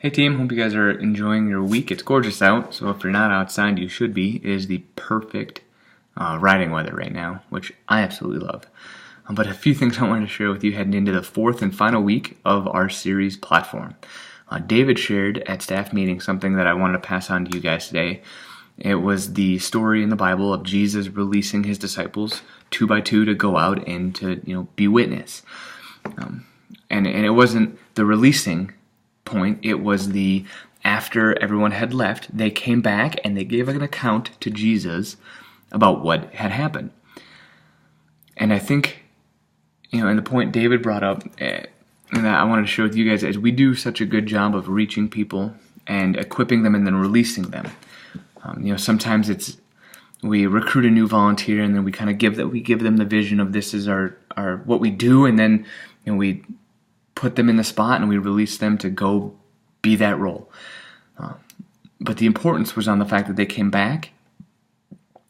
Hey team, hope you guys are enjoying your week. It's gorgeous out, so if you're not outside, you should be. It is the perfect riding weather right now, which I absolutely love. But a few things I wanted to share with you heading into the fourth and final week of our series platform. David shared at staff meeting something that I wanted to pass on to you guys today. It was the story in the Bible of Jesus releasing his disciples two by two to go out and to be witness. And it wasn't the releasing point, it was the after everyone had left, they came back and they gave an account to Jesus about what had happened. And I think, and the point David brought up, and that I wanted to share with you guys, is we do such a good job of reaching people and equipping them and then releasing them. Sometimes we recruit a new volunteer and then we kind of give them the vision of this is our what we do, and then we put them in the spot and we release them to go be that role. But the importance was on the fact that they came back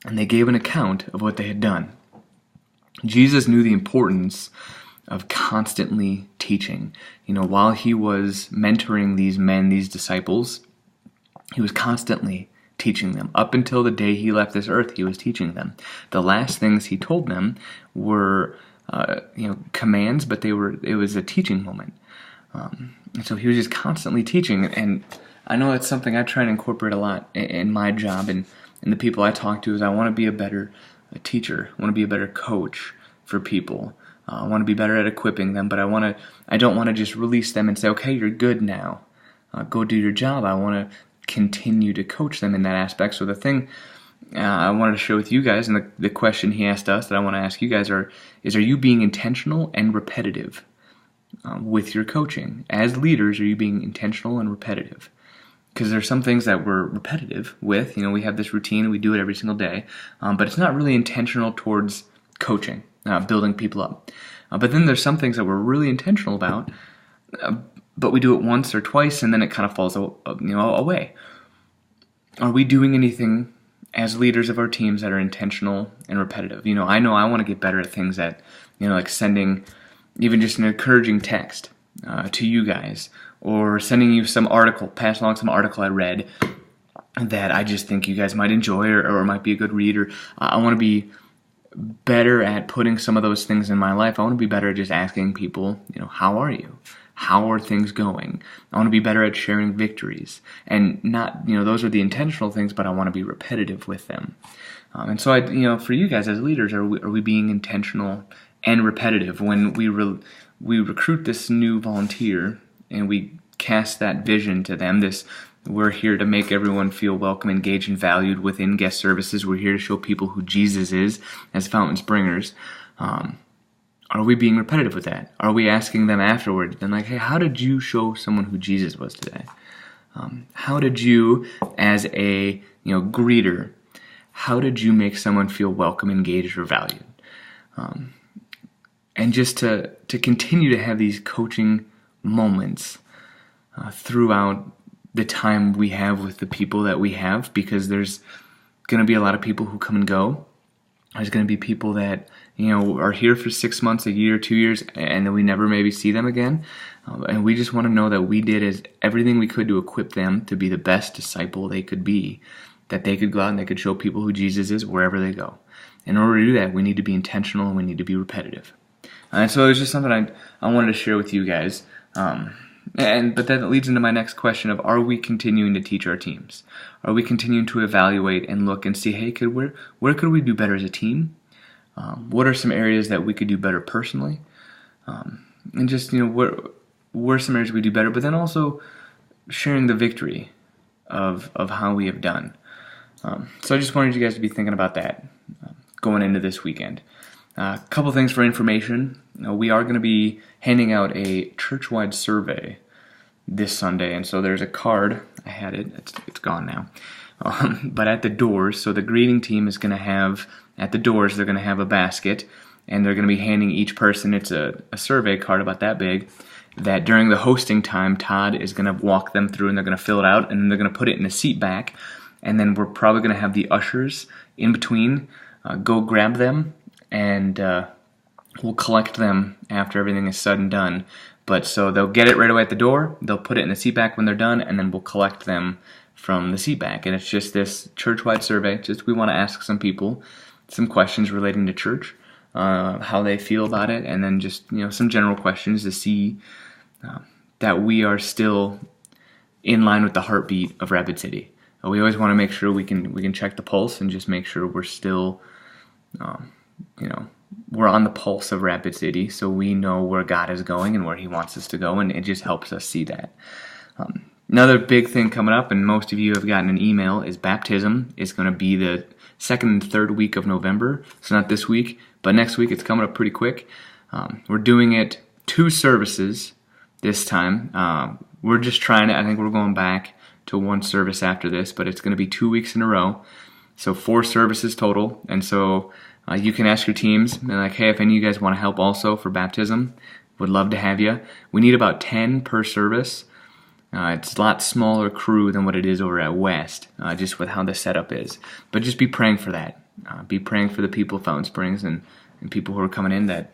and they gave an account of what they had done. Jesus knew the importance of constantly teaching. While he was mentoring these men, these disciples, he was constantly teaching them. Up until the day he left this earth, he was teaching them. The last things he told them were commands, but it was a teaching moment. And so he was just constantly teaching, and I know that's something I try to incorporate a lot in my job and the people I talk to. Is I want to be a better teacher. I want to be a better coach for people. I want to be better at equipping them, but I don't want to just release them and say, okay, you're good now. Go do your job. I want to continue to coach them in that aspect. So the thing I wanted to share with you guys, and the question he asked us that I want to ask you guys are you being intentional and repetitive with your coaching? As leaders, are you being intentional and repetitive? Because there's some things that we're repetitive with. We have this routine and we do it every single day, but it's not really intentional towards coaching, building people up. But then there's some things that we're really intentional about, but we do it once or twice and then it kind of falls away. Are we doing anything as leaders of our teams that are intentional and repetitive? I know I want to get better at things that, like sending even just an encouraging text to you guys, or sending you some article, pass along some article I read that I just think you guys might enjoy or might be a good read. Or I want to be better at putting some of those things in my life. I want to be better at just asking people, how are you? How are things going? I want to be better at sharing victories. And not, those are the intentional things, but I want to be repetitive with them. And so, for you guys as leaders, are we being intentional and repetitive when we recruit this new volunteer and we cast that vision to them? We're here to make everyone feel welcome, engaged, and valued within guest services. We're here to show people who Jesus is as fountain springers. Are we being repetitive with that? Are we asking them afterward, then hey, how did you show someone who Jesus was today? How did you, as a greeter, how did you make someone feel welcome, engaged, or valued? And just to continue to have these coaching moments throughout the time we have with the people that we have, because there's going to be a lot of people who come and go. There's going to be people that are here for 6 months, a year, 2 years, and then we never maybe see them again. And we just want to know that we did everything we could to equip them to be the best disciple they could be, that they could go out and they could show people who Jesus is wherever they go. In order to do that, we need to be intentional and we need to be repetitive. And so it's just something I wanted to share with you guys. But that leads into my next question of, are we continuing to teach our teams? Are we continuing to evaluate and look and see, hey, where could we do better as a team? What are some areas that we could do better personally? And just, where are some areas we do better, but then also sharing the victory of how we have done. So I just wanted you guys to be thinking about that going into this weekend. A couple things for information. We are going to be handing out a church-wide survey this Sunday, and so there's a card. I had it. It's gone now. But at the doors, so the greeting team is going to have, at the doors, they're going to have a basket, and they're going to be handing each person, it's a survey card about that big, that during the hosting time, Todd is going to walk them through, and they're going to fill it out, and then they're going to put it in a seat back, and then we're probably going to have the ushers in between go grab them, and we'll collect them after everything is said and done. But so they'll get it right away at the door, they'll put it in the seat back when they're done, and then we'll collect them from the seat back. And it's just this church-wide survey. Just we want to ask some people some questions relating to church, how they feel about it, and then just some general questions to see that we are still in line with the heartbeat of Rapid City. We always want to make sure we can check the pulse and just make sure we're still, we're on the pulse of Rapid City, so we know where God is going and where He wants us to go, and it just helps us see that. Another big thing coming up, and most of you have gotten an email, is baptism. It's going to be the second and third week of November. So not this week, but next week. It's coming up pretty quick. We're doing it 2 services this time. We're just trying to, I think we're going back to 1 service after this, but it's going to be 2 weeks in a row. So 4 services total. And so you can ask your teams, and like, hey, if any of you guys want to help also for baptism, would love to have you. We need about 10 per service. It's a lot smaller crew than what it is over at West, just with how the setup is. But just be praying for that. Be praying for the people of Fountain Springs and people who are coming in that,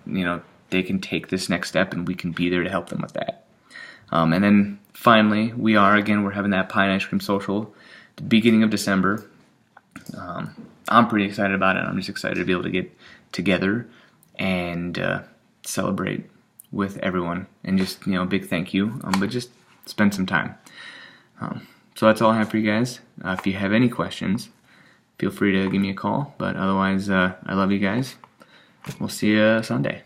they can take this next step and we can be there to help them with that. And then finally, we're having that pie and ice cream social at the beginning of December. I'm pretty excited about it. I'm just excited to be able to get together and celebrate with everyone. And just, a big thank you. But just spend some time. So that's all I have for you guys. If you have any questions, feel free to give me a call. But otherwise, I love you guys. We'll see you Sunday.